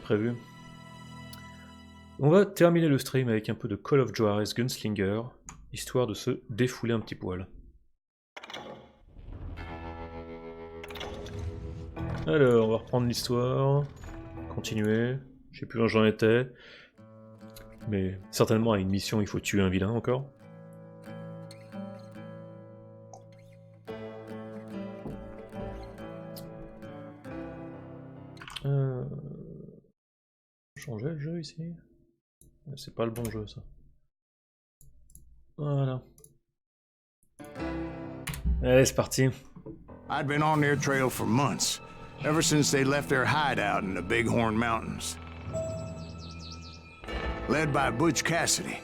prévu. On va terminer le stream avec un peu de Call of Juarez Gunslinger, histoire de se défouler un petit poil. Alors, on va reprendre l'histoire, continuer, je sais plus où j'en étais, mais certainement à une mission il faut tuer un vilain encore. Changer le jeu ici? C'est pas le bon jeu ça. Voilà. Allez, c'est parti. I'd been on their trail for months, ever since they left their hideout in the Bighorn Mountains. Led by Butch Cassidy,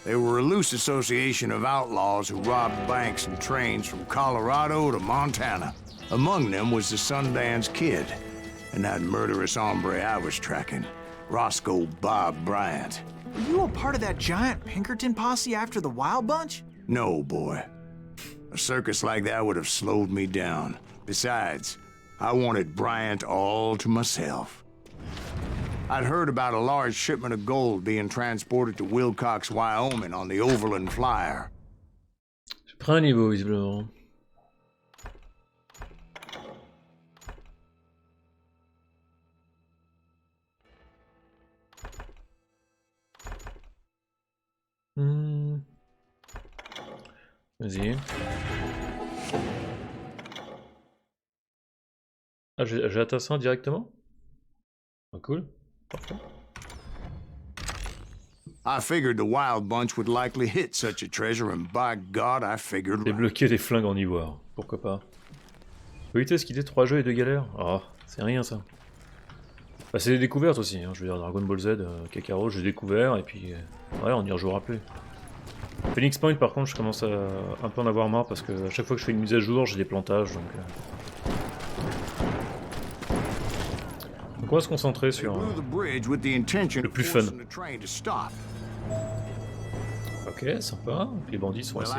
they were a loose association of outlaws who robbed banks and trains from Colorado to Montana. Among them was the Sundance Kid, and that murderous hombre I was tracking, Roscoe Bob Bryant. Were you a part of that giant Pinkerton posse after the Wild Bunch? No, boy. A circus like that would have slowed me down. Besides, I wanted Bryant all to myself. I'd heard about a large shipment of gold being transported to Wilcox, Wyoming on the Overland Flyer. J'ai pris un niveau, visiblement. Vas-y. Ah, j'ai atteint ça directement? Ah, cool. Parfait. I figured the Wild Bunch would likely hit such a treasure, and by God, I figured. Débloquer des flingues en ivoire. Pourquoi pas? Faut éviter ce qui était 3 jeux et 2 galères. Ah, c'est rien ça. Bah, c'est des découvertes aussi, hein. Je veux dire, Dragon Ball Z, Kakarot, j'ai découvert, et puis ouais, on y rejouera plus. Phoenix Point, par contre, je commence à un peu en avoir marre parce que à chaque fois que je fais une mise à jour, j'ai des plantages. Donc on va se concentrer sur le plus fun. Ok, sympa. Les bandits sont assez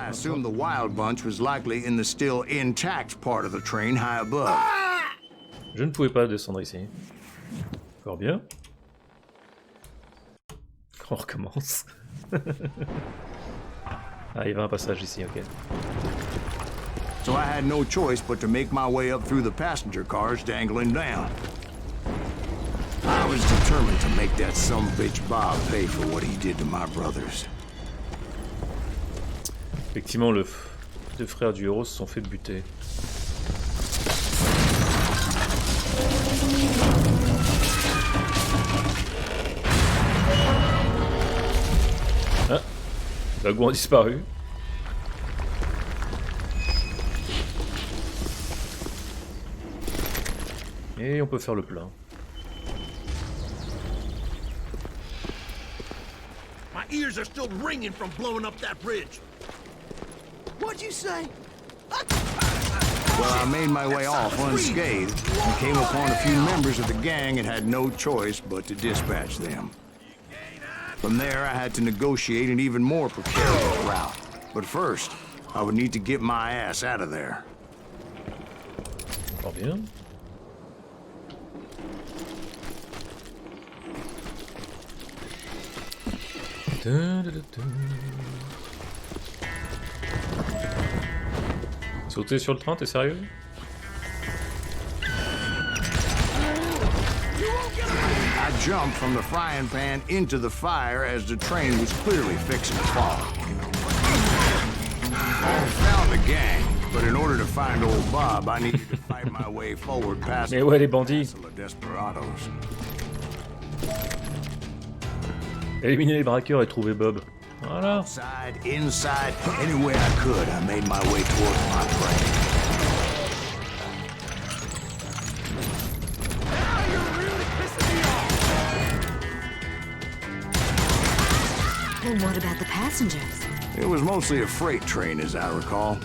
Je ne pouvais pas descendre ici. Fort bien. On recommence. Ah, il y avait un passage ici, ok. So I had no choice but to make my way up through the passenger cars dangling down. I was determined to make that sumbitch Bob pay for what he did to my brothers. Effectivement, les deux frères du héros se sont fait buter. Ah, les wagons ont disparu. Et on peut faire le plein. My ears are still ringing from blowing up that bridge. What'd you say? Well, I made my way off unscathed and came upon a few members of the gang and had no choice but to dispatch them. From there, I had to negotiate an even more precarious route. But first, I would need to get my ass out of there. Fort bien. Sauter sur le train, t'es sérieux? I jumped from the frying pan into the fire as the train was clearly fixing to fall. I found the gang, but in order to find old Bob, I needed to fight my way forward past Mais ouais, les bandits. the desperados. Éliminer les braqueurs et trouver Bob. Voilà. Outside, inside, any way I could, I made my way towards my prey. Well, what about the passengers? It was mostly a freight train, as I recall.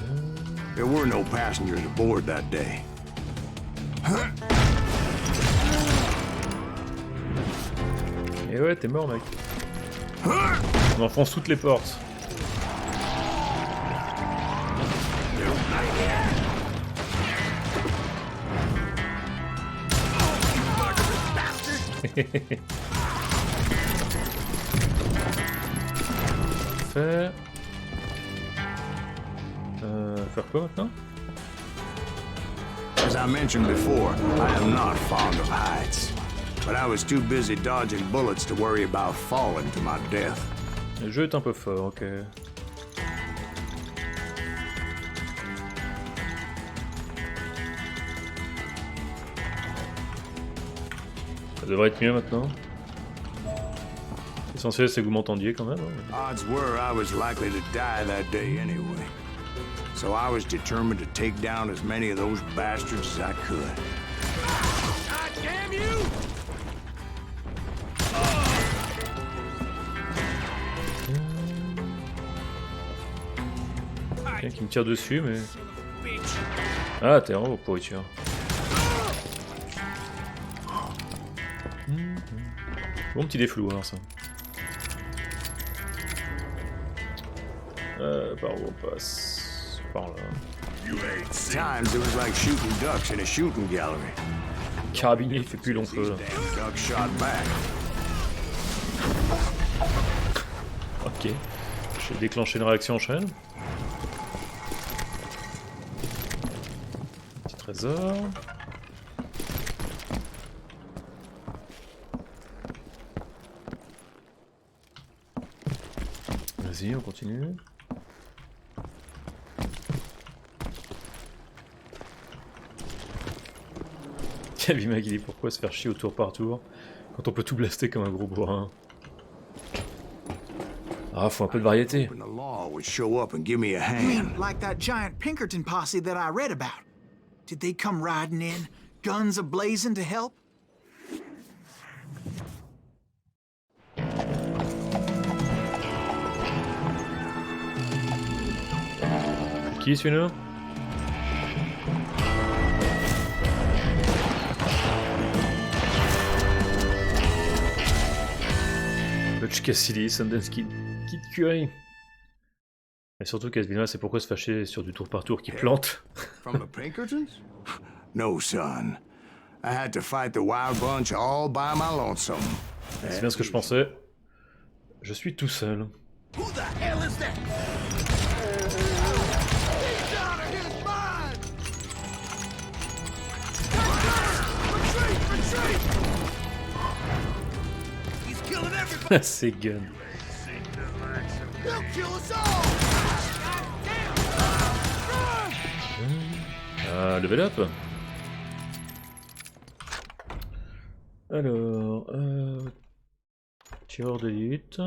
There were no passengers aboard that day. Et ouais, t'es mort, mec. On enfonce toutes les portes. Faire quoi maintenant? As I mentioned before, I am not fond of heights. But I was too busy dodging bullets to worry about falling to my death. Le jeu est un peu fort, ok. Ça devrait être mieux maintenant. L'essentiel c'est que vous m'entendiez quand même. Hein. Odds were I was likely to die that day anyway. So I was determined to take down as many of those bastards as I could. God damn you! Quelqu'un qui me tire dessus, mais... Ah, t'es en haut, pourriture. Bon petit défouloir, ça. Par où on passe? Par là. Times it was like shooting ducks in a shooting gallery. Carabinier, il fait plus long feu, là. Damn duck shot back. Ok. J'ai déclenché une réaction en chaîne. Petit trésor. Vas-y, on continue. Vima qui dit pourquoi se faire chier au tour par tour quand on peut tout blaster comme un gros bourrin. Ah, faut un peu de variété. The law would show up and give me a You mean hand. like that giant Pinkerton posse that I read about? Did they come riding in, guns a-blazing to help? Qui celui-là? Butch Cassidy, Sundance Kid Curry. Et surtout Casvina, c'est pourquoi se fâcher sur du tour par tour qui plante. From the Pinkertons? No, son. I had to fight the wild bunch all by my lonesome. C'est bien ce que je pensais. Je suis tout seul. Who the hell is that? He's out of his mind! Retreat! Retreat! He's killing everybody! C'est gun. He'll kill us all! Ah, level up. Alors, tireur d'élite.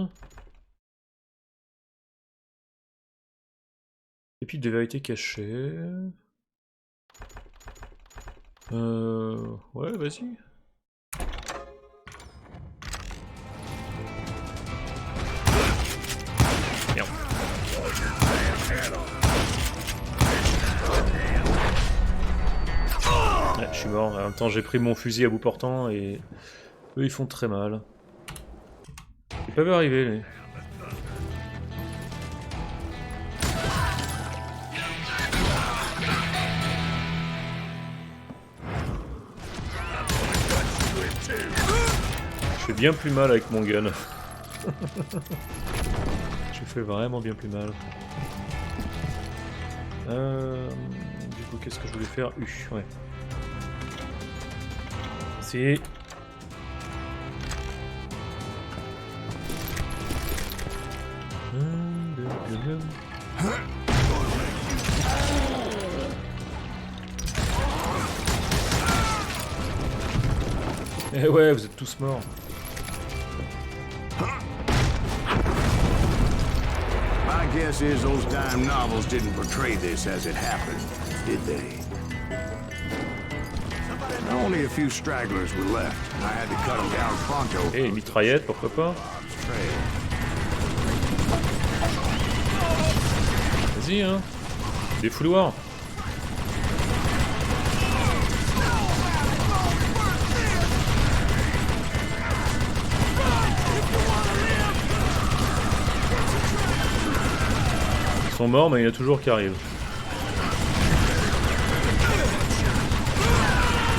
Épître de vérité cachée. Ouais, vas-y. Merde. Ouais, je suis mort. En même temps, j'ai pris mon fusil à bout portant et eux ils font très mal. Ils peuvent arriver, les. Je fais bien plus mal avec mon gun. Je fais vraiment bien plus mal. Du coup, qu'est-ce que je voulais faire? Ouais. Si. Eh ouais, vous êtes tous morts. My guess is those dime novels didn't portray this as it happened, did they? Only a few stragglers were left. I had to cut them down pronto. Et une mitraillette, pourquoi pas? Vas-y, hein. Des fouloirs. Ils sont morts, mais il y en a toujours qui arrivent.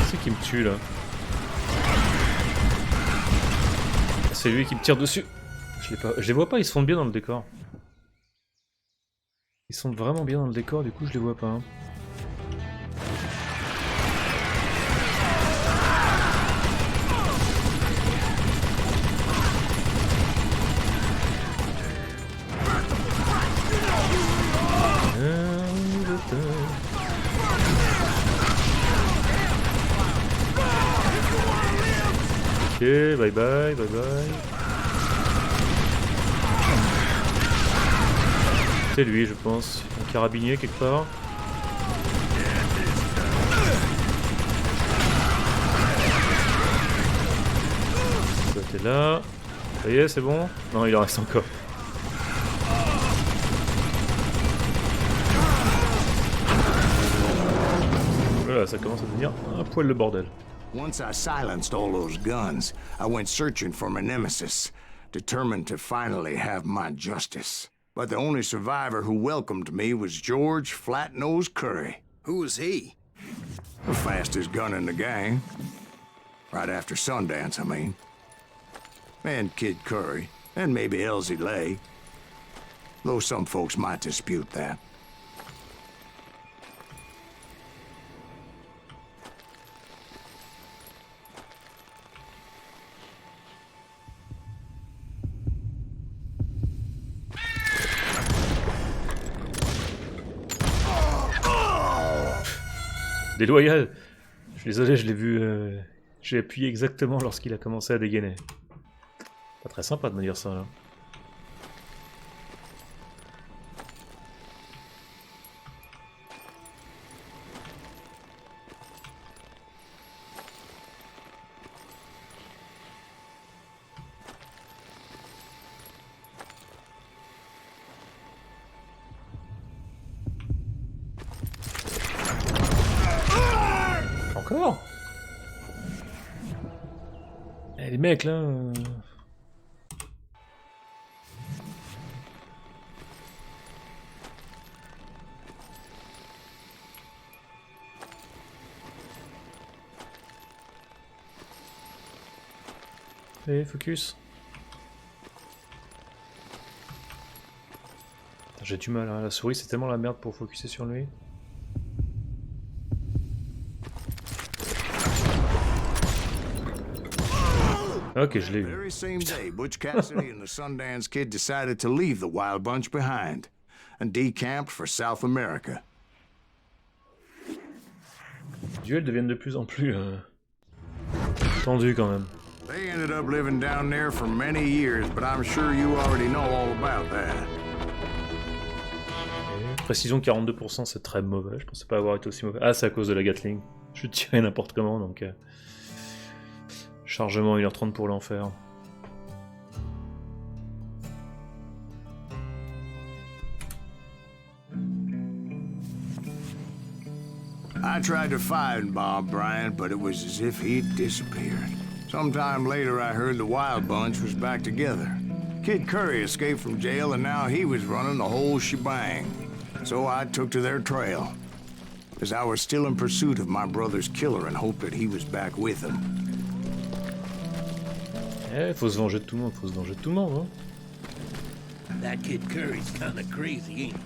C'est qui me tue là. c'est lui qui me tire dessus. Je les vois pas, ils se fondent bien dans le décor. Ils sont vraiment bien dans le décor, du coup je les vois pas. Hein. Ok, bye bye, bye bye. C'est lui, je pense. Un carabinier quelque part. Toi, t'es là. Ça y est, c'est bon? Non, il en reste encore. Voilà, ça commence à devenir un poil le bordel. Once I silenced all those guns, I went searching for my nemesis, determined to finally have my justice. But the only survivor who welcomed me was George Flat-Nose Curry. Who was he? The fastest gun in the gang. Right after Sundance, I mean. And Kid Curry, and maybe Elsie Lay. Though some folks might dispute that. Déloyal. Je suis désolé, je l'ai vu... J'ai appuyé exactement lorsqu'il a commencé à dégainer. Pas très sympa de me dire ça, là. Encore? Eh, les mecs là. Allez, focus. J'ai du mal, hein. La souris c'est tellement la merde pour focuser sur lui. Ok, je l'ai eu. Very same day, Butch Cassidy and the Sundance Kid decided to leave the Wild Bunch behind and decamped for South America. Les duels deviennent de plus en plus tendus quand même. They ended up living down there for many years, but I'm sure you already know all about that. Précision 42%, c'est très mauvais. Je pensais pas avoir été aussi mauvais. Ah, c'est à cause de la Gatling. Je tirais n'importe comment, donc... Chargement 1h30 pour l'enfer. I tried to find Bob Bryant, but it was as if he'd disappeared. Sometime later, I heard the Wild Bunch was back together. Kid Curry escaped from jail, and now he was running the whole shebang. So I took to their trail, as I was still in pursuit of my brother's killer and hoped that he was back with him. Eh, faut se venger de tout le monde, faut se venger de tout le monde, hein. That Kid Curry's kinda crazy, ain't he?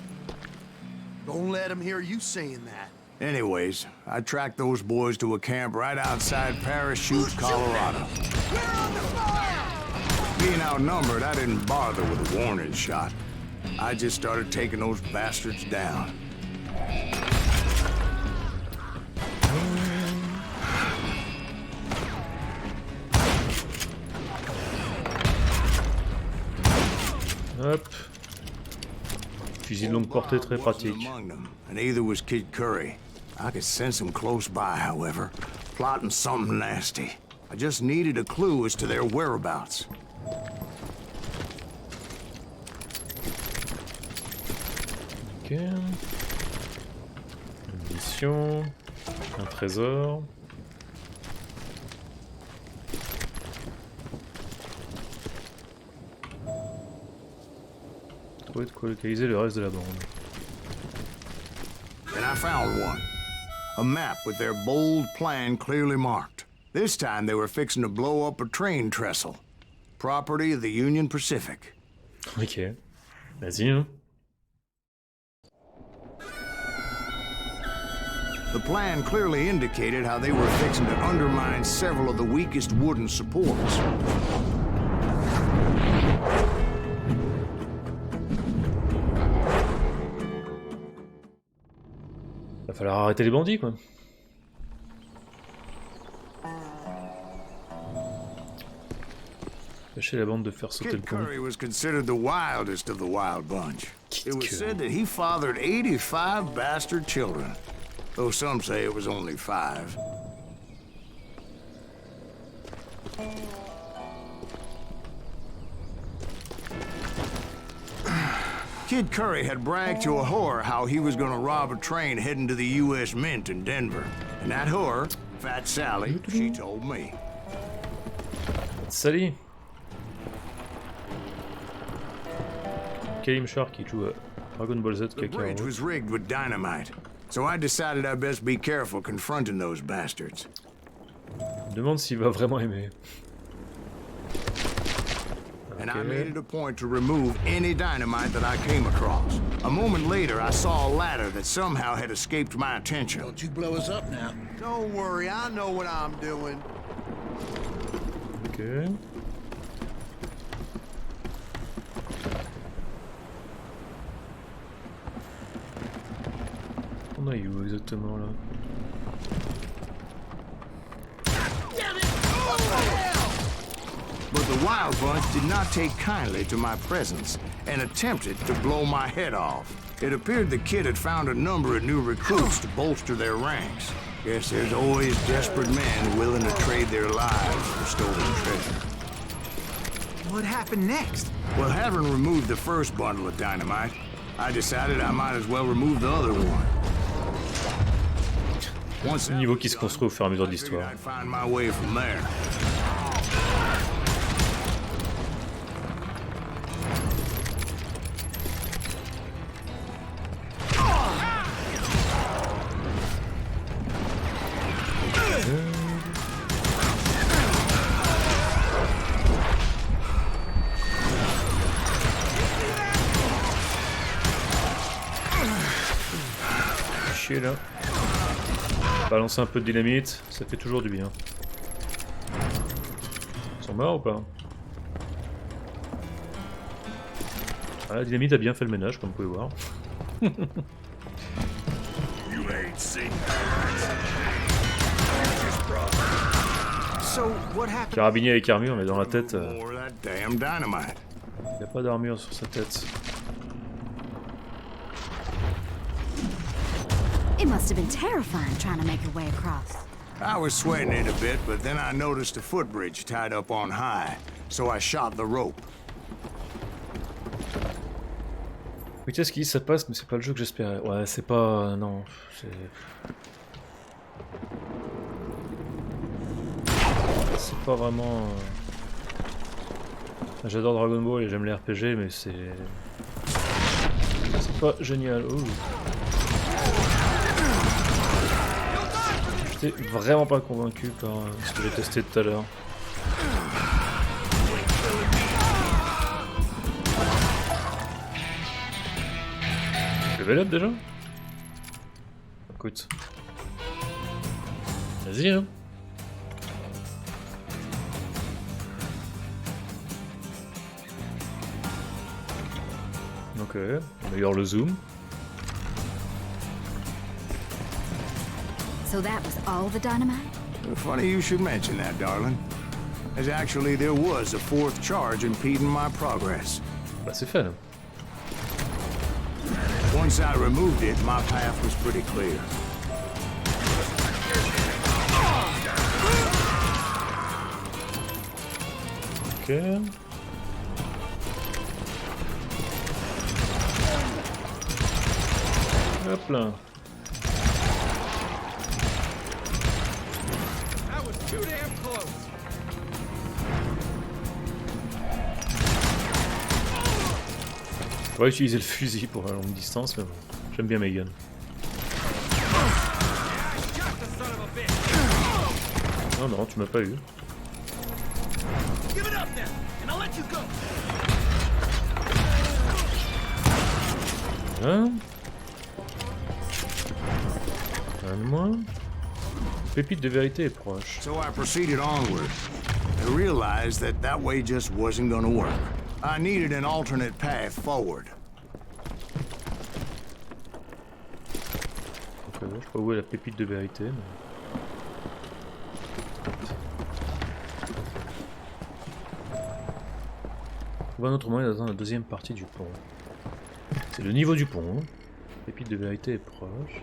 Don't let him hear you saying that. Anyways, I tracked those boys to a camp right outside Parachute, Colorado. Being outnumbered, I didn't bother with a warning shot. I just started taking those bastards down. Hop. Fusil de longue portée très pratique. And either was Kid Curry. I could sense him close by, however, plotting something nasty. I just needed a clue as to their whereabouts. Ok. Une mission. Un trésor. Trouver de quoi localiser le reste de la bande. And I found one. A map with their bold plan clearly marked. This time they were fixing to blow up a train trestle. property of the Union Pacific. Ok. Vas-y, hein. The plan clearly indicated how they were fixing to undermine several of the weakest wooden supports. Va falloir arrêter les bandits, quoi. Empêcher la bande de faire sauter le Kid pont. Curry was considered the wildest of the wild bunch. Kid It was Curry. said that he fathered 85 bastard children, though some say it was only 5. Kid Curry had bragged to a whore how he was gonna rob a train heading to the U.S. Mint in Denver. And that whore, Fat Sally, she told me. Salut. Kalim Shark qui joue à Dragon Ball Z The bridge Kakarot. was rigged with dynamite, so I decided I'd best be careful confronting those bastards. Je me demande s'il va vraiment aimer. And I made it a point to remove any dynamite that I came across. A moment later, I saw a ladder that somehow had escaped my attention. Don't you blow us up now. Don't worry, I know what I'm doing. Ok. On a eu où exactement là? But the Wild Bunch did not take kindly to my presence and attempted to blow my head off. It appeared the kid had found a number of new recruits to bolster their ranks. Guess there's always desperate men willing to trade their lives for stolen treasure. What happened next? Well, having removed the first bundle of dynamite, I decided I might as well remove the other one. Once Le niveau qui se construit au fur et à mesure de I figured l'histoire. I'd find my way from there. Chier là. Balancer un peu de dynamite, ça fait toujours du bien. Ils sont morts ou pas? Ah, la dynamite a bien fait le ménage, comme vous pouvez voir. So, what happened? Carabinier avec armure, mais dans la tête, More of that damn dynamite. il n'y a pas d'armure sur sa tête. It must have been terrifying trying to make your way across. I was sweating it a bit, but then I noticed a footbridge tied up on high, so I shot the rope. Oui, qu'est-ce qui ça passe, mais c'est pas le jeu que j'espérais. Ouais, c'est pas... non, c'est... C'est pas vraiment... J'adore Dragon Ball et j'aime les RPG, mais c'est... C'est pas génial. Oh. J'étais vraiment pas convaincu par ce que j'ai testé tout à l'heure. Level up déjà? Écoute. Vas-y hein. Ok, on améliore le zoom. So that was all the dynamite? Funny you should mention that, darling. As actually there was a fourth charge impeding my progress. Bah c'est fait là. Once I removed it, my path was pretty clear. Ok. Hop là. That was too damn close. On va utiliser le fusil pour la longue distance, mais bon, j'aime bien mes guns. Non, non, tu m'as pas eu. Give it up then, and I'll let you go. Hein? Un de moins. Pépite de vérité est proche. So I proceeded onward. I realized that that way just wasn't gonna work. I needed an alternate path forward. Donc, je sais pas où est la pépite de vérité, mais... Trouver un autre moyen d'atteindre la deuxième partie du pont. C'est le niveau du pont. Pépite de vérité est proche.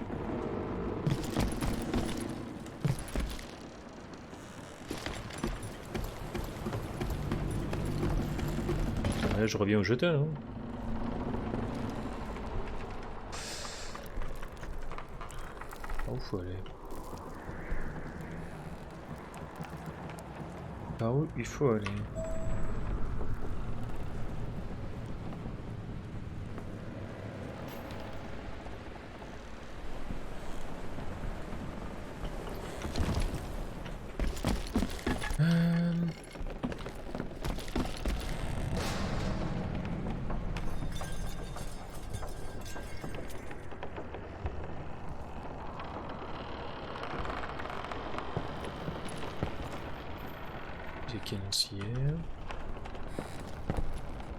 Là, je reviens au jeté, hein. Par où faut aller? Par où il faut aller?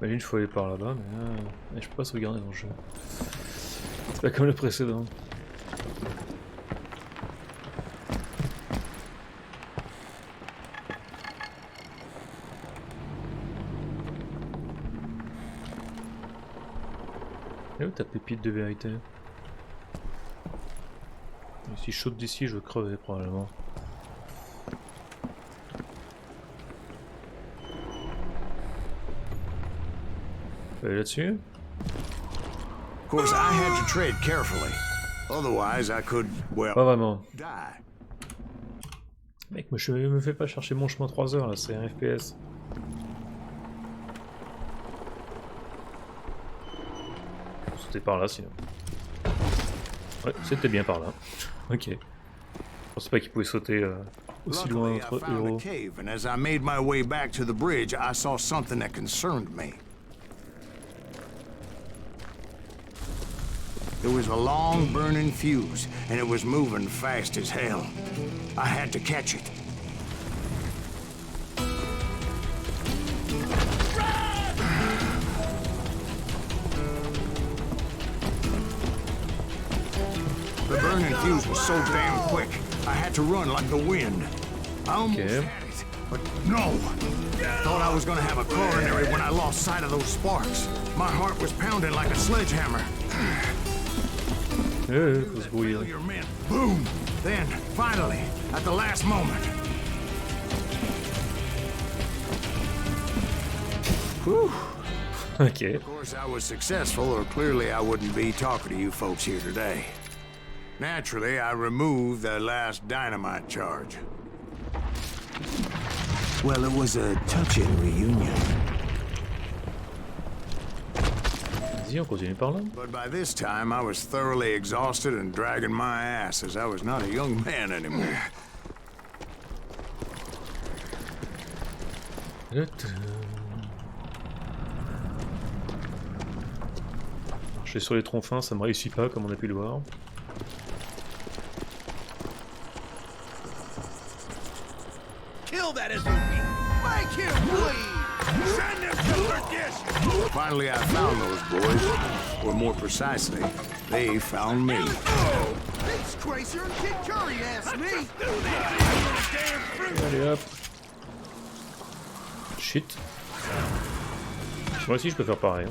Imagine, il faut aller par là-bas, mais je peux pas sauvegarder dans le jeu. C'est pas comme le précédent. Et où ta pépite de vérité? Et si je saute d'ici, je vais crever probablement. Là-dessus. Of course, I had to tread carefully. Otherwise, I could, well, Pas vraiment. die. Mec, moi je me fais pas chercher mon chemin 3 heures là, c'est un FPS. C'était par là sinon. Ouais, c'était bien par là. Ok. Je pensais pas qu'il pouvait sauter aussi loin Luckily, I entre found héros. a cave, and as I made my way back to the bridge, I saw something that concerned me. There was a long burning fuse, and it was moving fast as hell. I had to catch it. The burning fuse was so damn quick, I had to run like the wind. I almost had it, but no. Thought I was gonna have a coronary when I lost sight of those sparks. My heart was pounding like a sledgehammer. Faut se brouiller. Failure meant boom. Then, finally, at the last moment. Whew. Ok. Of course, I was successful, or clearly I wouldn't be talking to you folks here today. Naturally, I removed the last dynamite charge. Well, it was a touching reunion. Vas-y, on continue par là. But by this time, I was thoroughly exhausted and dragging my ass, as I was not a young man anymore. Marcher sur les troncs fins, ça me réussit pas, comme on a pu le voir. Kill that SOB! Make him bleed! Send him to perdition! Finally, I found those boys. Or more precisely, they found me. Oh! It's crazier than Kid Curry, asked me! Allez hop. Shit. Moi aussi je peux faire pareil.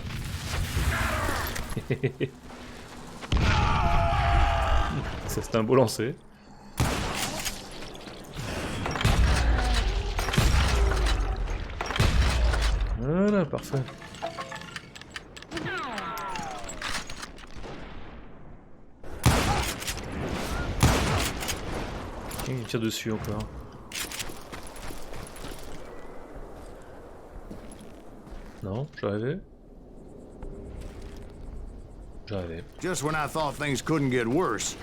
Ça c'était un beau lancer. Voilà, parfait. Il tire dessus encore. Non, j'arrivais. J'arrivais. Just when I thought things couldn't get worse,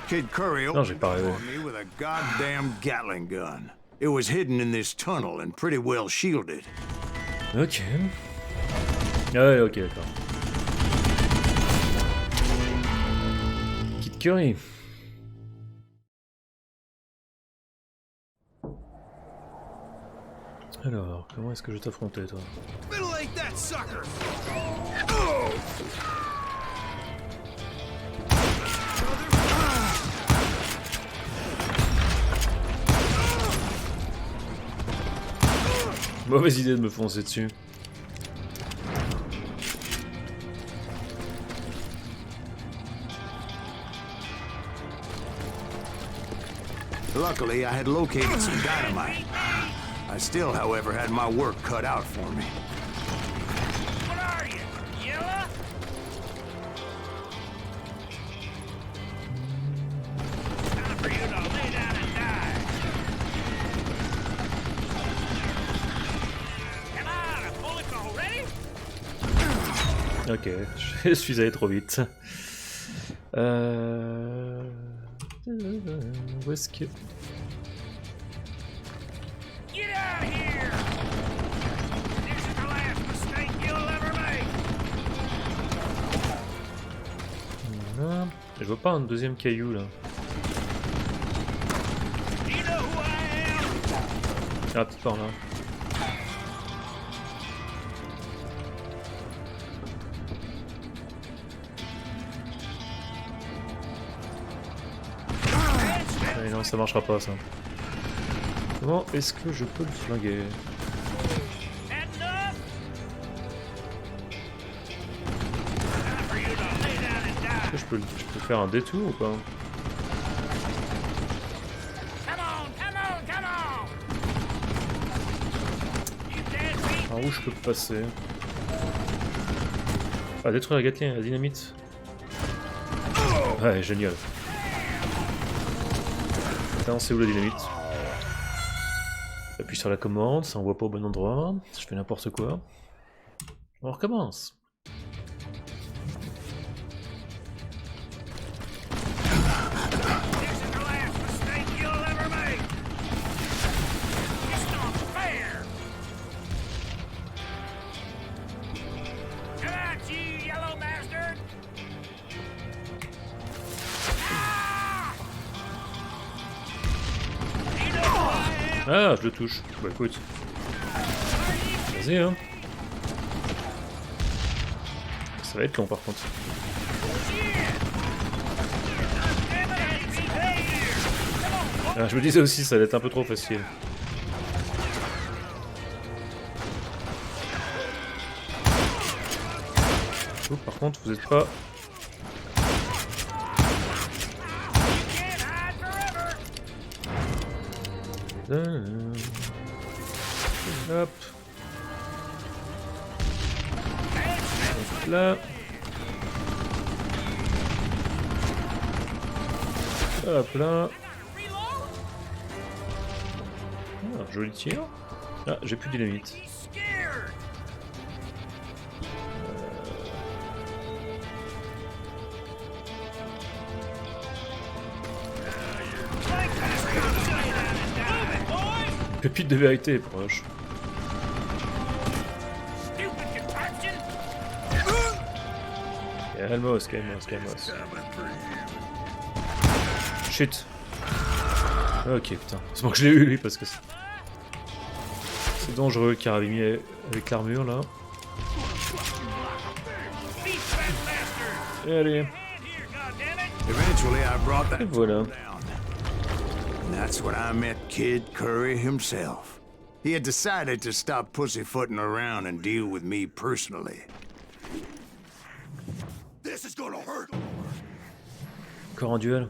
Kid Curry Non, j'ai opened pas rêvé. on me with a goddamn Gatling gun. It was hidden in this tunnel and pretty well shielded. Ok. Ouais, ok, d'accord. Kid Curry. Alors, comment est-ce que je vais t'affronter, toi? Middle that sucker! Mauvaise idée de me foncer dessus. Luckily, I had located some dynamite. I still, however, had my work cut out for me. What are you, yellow? Time for you to lay down and die. Come on, a bullet already? Ok, je suis allé trop vite. Où est-ce que... Get out of here! This is the last mistake you'll ever make. Voilà. Je vois pas un deuxième caillou là. You know who I am? Ah, peut-être par là. Mais non, ça marchera pas ça. Comment est-ce que je peux le flinguer? Had enough? Time for you to lay down and die. Je peux faire un détour ou pas? Come on, come on, come on! You can't beat Par où je peux passer? Ah, détruire la Gatling, la dynamite. Ouais, génial. Attends, c'est où la dynamite? J'appuie sur la commande, ça envoie pas au bon endroit. Je fais n'importe quoi. On recommence. this is the last mistake you'll ever make. It's not fair. Come on, you yellow bastard! Ah! You know who I am? Ah, je le touche. Bah écoute. Vas-y, hein. Ça va être long par contre. Ah, je me disais aussi, ça allait être un peu trop facile. Oh, par contre, vous êtes pas... Hop. Donc là. Hop là. Ah, joli tir. Ah, j'ai plus de dynamite. Pépite de vérité est proche. Calmos, calmos, calmos. Shit. Ok, putain. C'est bon que je l'ai eu lui parce que c'est dangereux le carabinier avec l'armure là. Et allez. Eventually, I brought that Et voilà. down. And that's when I met Kid Curry himself. He had decided to stop pussyfooting around and deal with me personally. This is gonna hurt. Encore en duel.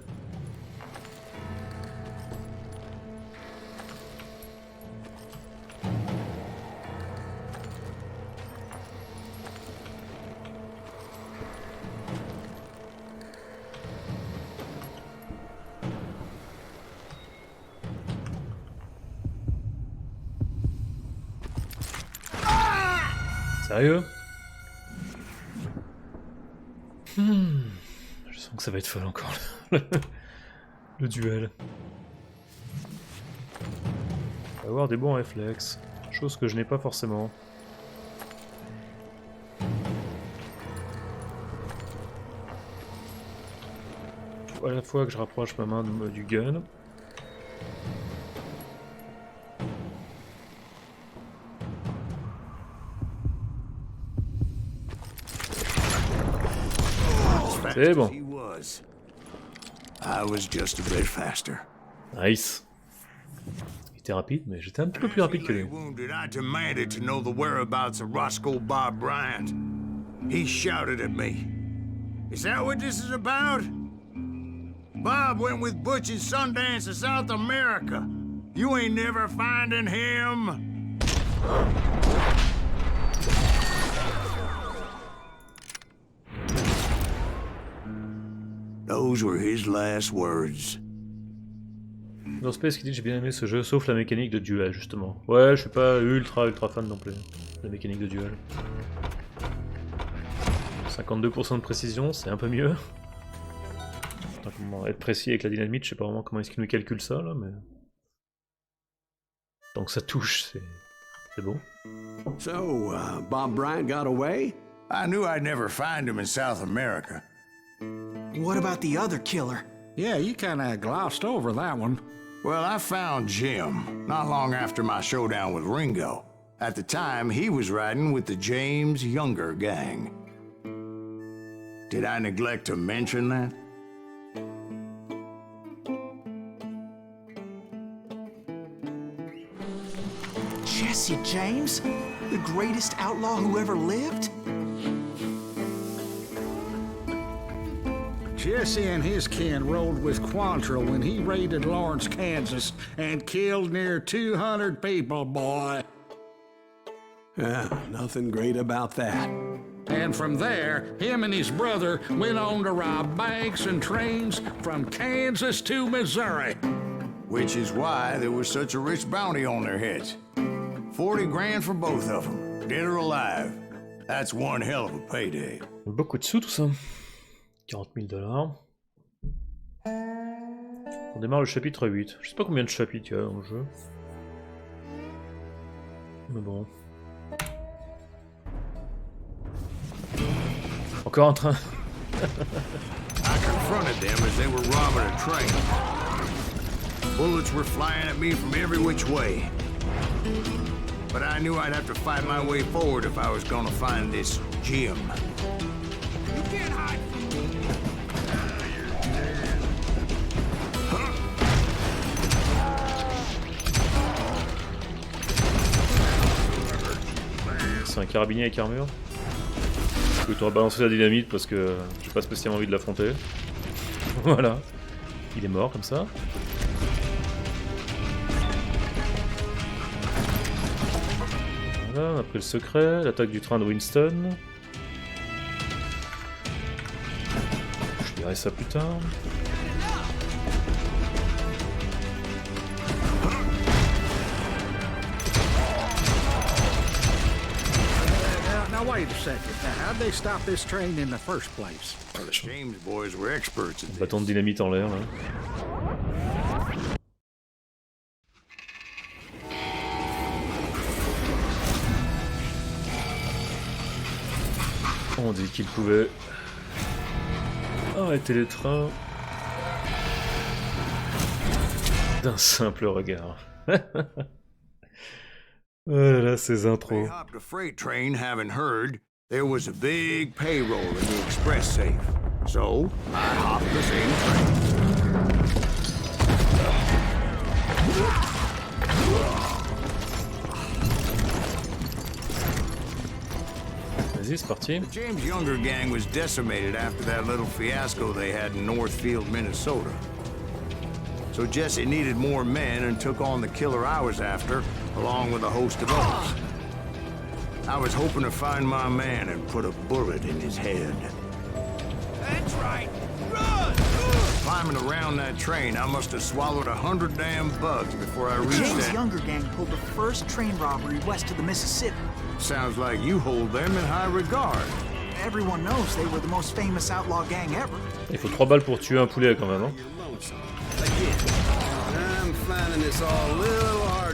Sérieux? Je sens que ça va être folle encore le duel. Avoir des bons réflexes, chose que je n'ai pas forcément. Faut à la fois que je rapproche ma main du gun. C'est bon. I was just a bit faster. Nice. Il était rapide, mais j'étais un petit peu plus rapide que lui. Wounded, I demanded to know the whereabouts of Roscoe Bob Bryant. He shouted at me. Is that what this is about? Bob went with Butch and Sundance to South America. You ain't never finding him. Those were his last words. Dans Space qui dit j'ai bien aimé ce jeu, sauf la mécanique de duel justement. Ouais, je suis pas ultra fan non plus. La mécanique de duel. 52% de précision, c'est un peu mieux. Attends, comment être précis avec la dynamite, je sais pas vraiment comment est-ce qu'il nous calcule ça là, mais... Donc ça touche, c'est bon. So, Bob Bryant got away? I knew I'd never find him in South America. What about the other killer? Yeah, you kinda glossed over that one. Well, I found Jim not long after my showdown with Ringo. At the time, he was riding with the James Younger gang. Did I neglect to mention that? Jesse James? The greatest outlaw who ever lived? Jesse and his kin rode with Quantrill when he raided Lawrence, Kansas, and killed near 200 people, boy. Nothing great about that. And from there, him and his brother went on to rob banks and trains from Kansas to Missouri. Which is why there was such a rich bounty on their heads. 40 grand for both of them, dead or alive. That's one hell of a payday. Beaucoup de sous tout ça. 40 000 $. On démarre le chapitre 8. Je sais pas combien de chapitres il y a dans le jeu. Mais bon. Encore un train. I confronted them as they were robbing a train. Bullets were flying at me from every which way. But I knew I'd have to fight my way forward if I was gonna find this Jim. You can't hide from me. C'est un carabinier avec armure. Je vais te rebalancer la dynamite parce que j'ai pas spécialement envie de l'affronter. Voilà. Il est mort comme ça. Voilà, on a pris le secret, l'attaque du train de Winston. Je dirai ça plus tard. Now wait a second. Now, how'd they stop this train in the first place? The James boys were experts at this. Bâton de dynamite en l'air là. On dit qu'il pouvait arrêter les trains d'un simple regard. Là, ces They intros. hopped a freight train, having heard there was a big payroll in the express safe. So I hopped the same train. Vas-y, c'est parti. The James Younger gang was decimated after that little fiasco they had in Northfield, Minnesota. So Jesse needed more men and took on the killer I was after, along with a host of others. I was hoping to find my man and put a bullet in his head. That's right. Run! Climbing around that train, I must have swallowed 100 damn bugs before I reached James that. Younger gang pulled the first train robbery west of the Mississippi. Sounds like you hold them in high regard. Everyone knows they were the most famous outlaw gang ever. Il faut 3 balles pour tuer un poulet quand même, hein. Again, I'm finding this all a little hard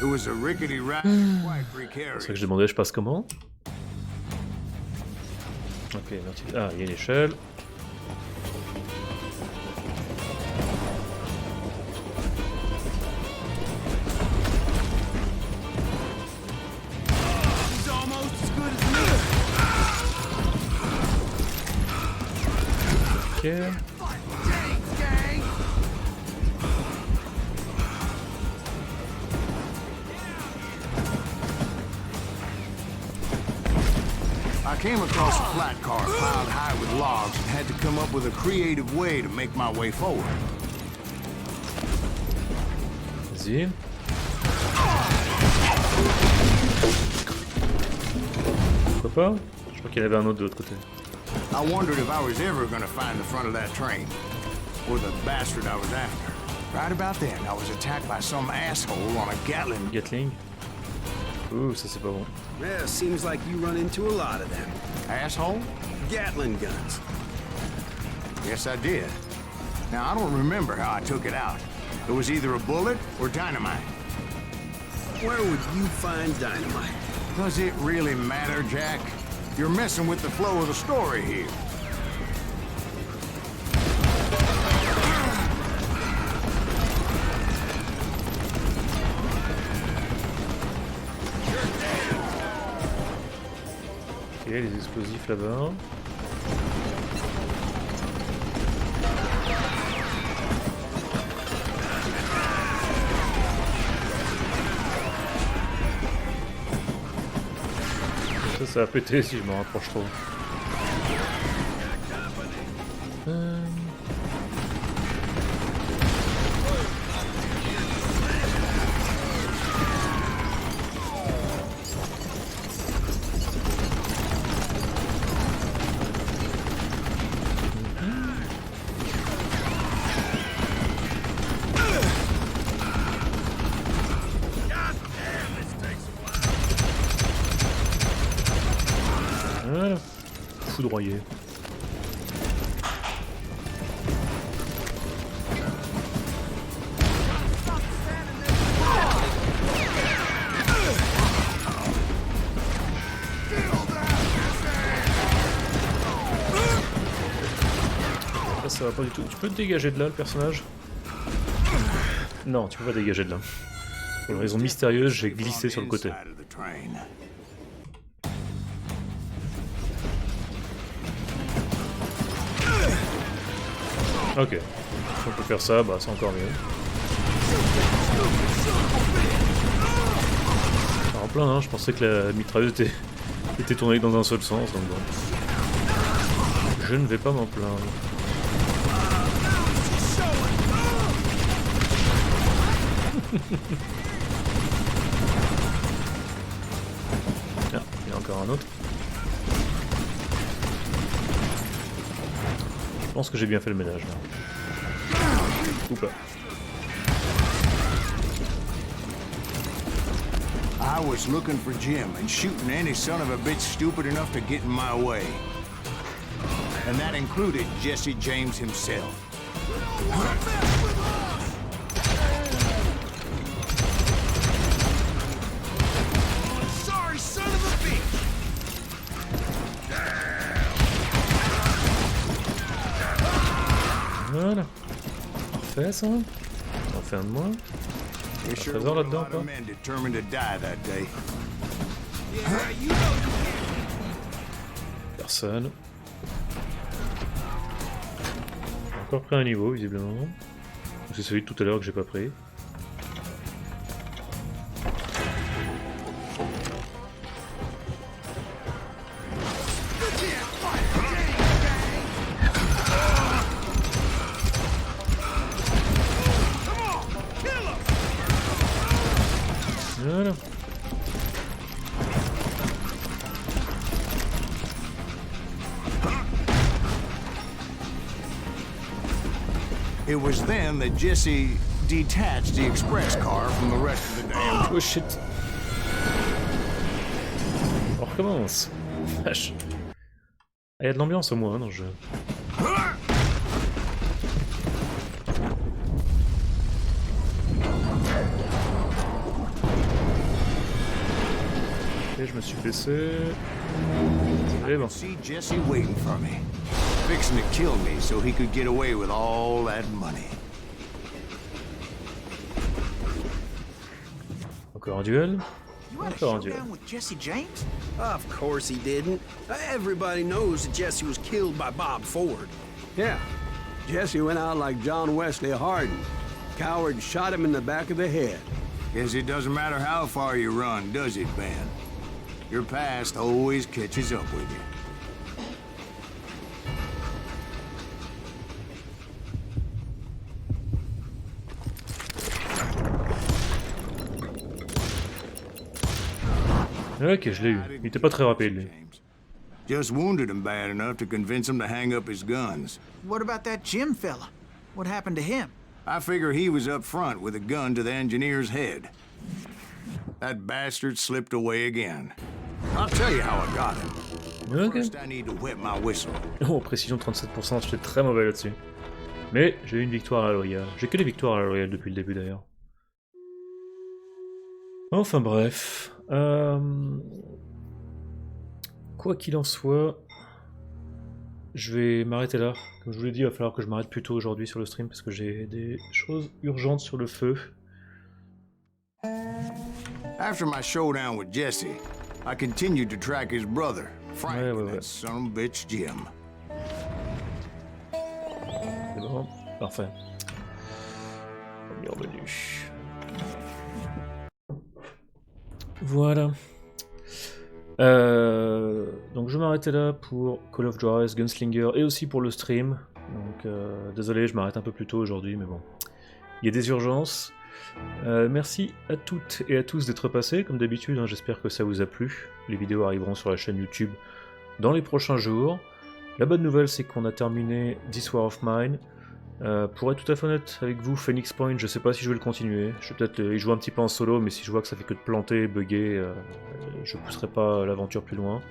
It was a rickety ride, quite C'est precarious. ça que je demandais, je passe comment? Ok, merci. Ah, il y a une échelle. He's almost as good as me. Ok. James, gang. I came across a flat car piled high with logs and had to come up with a creative way to make my way forward. Vas-y. Pourquoi pas? Je crois qu'il y en avait un autre de l'autre côté. I wondered if I was ever going to find the front of that train, or the bastard I was after. Right about then, I was attacked by some asshole on a Gatling. Gatling. Ouh, ça c'est pas bon. Yeah, seems like you run into a lot of them. Asshole? Gatling guns. Yes, I did. Now, I don't remember how I took it out. It was either a bullet or dynamite. Where would you find dynamite? Does it really matter, Jack? You're messing with the flow of the story here. Ok, les explosifs là-bas. Ça va péter si je me rapproche trop. Voilà. Foudroyé. Là, ça va pas du tout. Tu peux te dégager de là, le personnage? Non, tu peux pas dégager de là. Pour une raison mystérieuse, j'ai glissé sur le côté. Ok, si on peut faire ça, bah c'est encore mieux. En plein, hein, je pensais que la mitrailleuse était tournée dans un seul sens, donc bon. Je ne vais pas m'en plaindre. Ah, il y a encore un autre. Je pense que j'ai bien fait le ménage là. Ou pas. I was looking for Jim and shooting any son of a bitch stupid enough to get in my way. And that included Jesse James himself. Sorry, son of a bitch. Voilà. Parfait ça. Ça en fait un de moins. There sure trésor were a là-dedans, lot quoi. of men determined to die that day. Yeah, you know you Personne. J'ai encore pris un niveau visiblement. C'est celui de tout à l'heure que j'ai pas pris. Voilà. It was then that Jesse detached the express car from the rest of the damn. Oh shit. On recommence. Vache. Il y a de l'ambiance au moins hein, dans le jeu. Ok, je me suis blessé. Et bon. See Jesse waiting for me, fixing to kill me so he could get away with all that money. Encore un duel. You had a Encore un duel. showdown with Jesse James? Of course he didn't. Everybody knows that Jesse was killed by Bob Ford. Yeah. Jesse went out like John Wesley Hardin. Coward shot him in the back of the head. Guess it doesn't matter how far you run, does it, Ben? Your past always catches up with you. Ok, je l'ai eu. Il était pas très rapide, lui. Just wounded him bad enough to convince him to hang up his guns. What about that Jim fella? What happened to him? I figure he was up front with a gun to the engineer's head. That bastard slipped away again. I'll tell you how I got him. Ok. First, I need to wet my whistle. Oh, précision 37%, j'étais très mauvais là-dessus. Mais j'ai eu une victoire à la loyale. J'ai que des victoires à la loyale depuis le début d'ailleurs. Enfin bref. Quoi qu'il en soit, je vais m'arrêter là. Comme je vous l'ai dit, il va falloir que je m'arrête plus tôt aujourd'hui sur le stream parce que j'ai des choses urgentes sur le feu. After my showdown with Jesse, I continued to track his brother, Frank, Ouais, and ouais. that son of a bitch Jim. C'est bon, parfait. On est revenu. Voilà. Donc je vais m'arrêter là pour Call of Juarez, Gunslinger et aussi pour le stream. Donc désolé, je m'arrête un peu plus tôt aujourd'hui, mais bon. Il y a des urgences. Merci à toutes et à tous d'être passés, comme d'habitude, hein, j'espère que ça vous a plu. Les vidéos arriveront sur la chaîne YouTube dans les prochains jours. La bonne nouvelle, c'est qu'on a terminé This War of Mine. Pour être tout à fait honnête avec vous, Phoenix Point, je sais pas si je vais le continuer. Je vais peut-être y jouer un petit peu en solo, mais si je vois que ça fait que de planter, bugger, je pousserai pas l'aventure plus loin.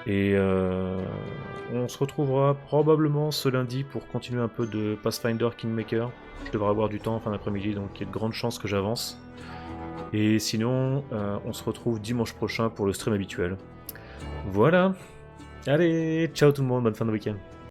Et on se retrouvera probablement ce lundi pour continuer un peu de Pathfinder Kingmaker. Je devrais avoir du temps en fin d'après-midi, donc il y a de grandes chances que j'avance. Et sinon, on se retrouve dimanche prochain pour le stream habituel. Voilà. Allez, ciao tout le monde, bonne fin de week-end.